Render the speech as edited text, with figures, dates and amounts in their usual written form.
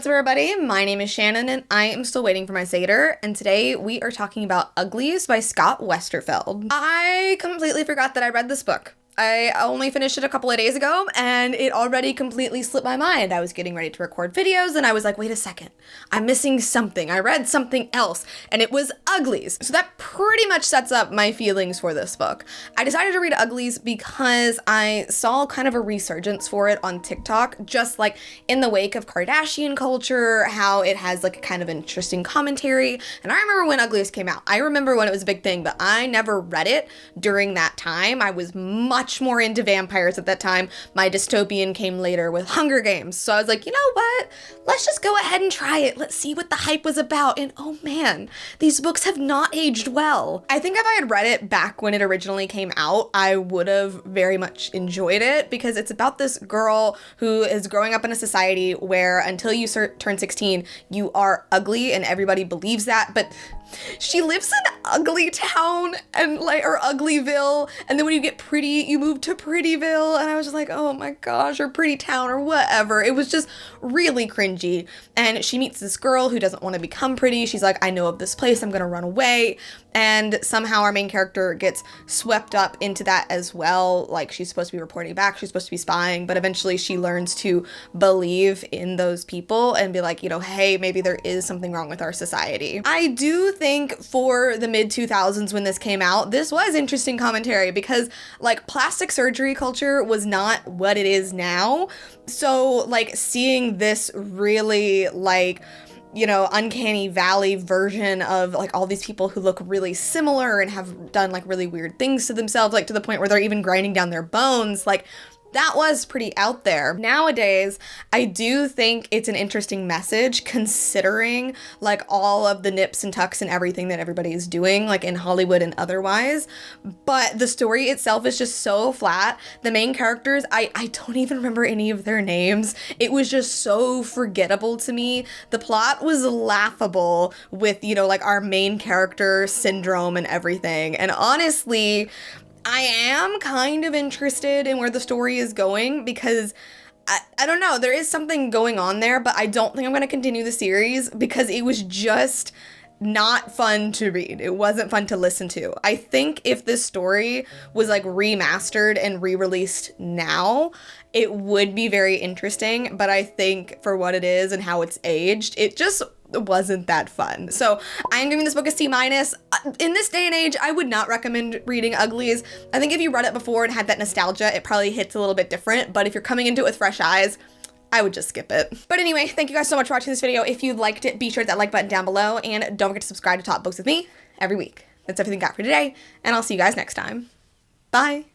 What's up, everybody? My name is Shannon, and I am still waiting for my Satyr, and today we are talking about Uglies by Scott Westerfeld. I completely forgot that I read this book. I only finished it a couple of days ago, and it already completely slipped my mind. I was getting ready to record videos, and I was like, wait a second, I'm missing something. I read something else, and it was Uglies. So that pretty much sets up my feelings for this book. I decided to read Uglies because I saw kind of a resurgence for it on TikTok, just like in the wake of Kardashian culture, how it has like a kind of interesting commentary. And I remember when Uglies came out. I remember when it was a big thing, but I never read it during that time. I was much more into vampires at that time. My dystopian came later with Hunger Games. So I was like, you know what? Let's just go ahead and try it. Let's see what the hype was about. And oh man, these books have not aged well. I think if I had read it back when it originally came out, I would have very much enjoyed it because it's about this girl who is growing up in a society where until you turn 16, you are ugly and everybody believes that. But she lives in Ugly Town and or Uglyville, and then when you get pretty, you move to Prettyville, and I was just like, oh my gosh, or Pretty Town or whatever. It was just really cringy. And she meets this girl who doesn't want to become pretty. She's like, I know of this place, I'm gonna run away. And somehow our main character gets swept up into that as well. Like, she's supposed to be reporting back, she's supposed to be spying, but eventually she learns to believe in those people and be like, you know, hey, maybe there is something wrong with our society. I do think for the mid 2000s when this came out, this was interesting commentary because like plastic surgery culture was not what it is now. So like seeing this really like, you know, uncanny valley version of like all these people who look really similar and have done like really weird things to themselves, like to the point where they're even grinding down their bones, like that was pretty out there. Nowadays, I do think it's an interesting message considering like all of the nips and tucks and everything that everybody is doing like in Hollywood and otherwise. But the story itself is just so flat. The main characters, I don't even remember any of their names. It was just so forgettable to me. The plot was laughable with, you know, like our main character syndrome and everything. And honestly, I am kind of interested in where the story is going because I don't know, there is something going on there, but I don't think I'm going to continue the series because it was just not fun to read. It wasn't fun to listen to. I think if this story was like remastered and re-released now, it would be very interesting, but I think for what it is and how it's aged, it just wasn't that fun. So I'm giving this book a C-. In this day and age, I would not recommend reading Uglies. I think if you read it before and had that nostalgia, it probably hits a little bit different, but if you're coming into it with fresh eyes, I would just skip it. But anyway, thank you guys so much for watching this video. If you liked it, be sure to hit that like button down below, and don't forget to subscribe to Talk Books with me every week. That's everything I got for today, and I'll see you guys next time. Bye.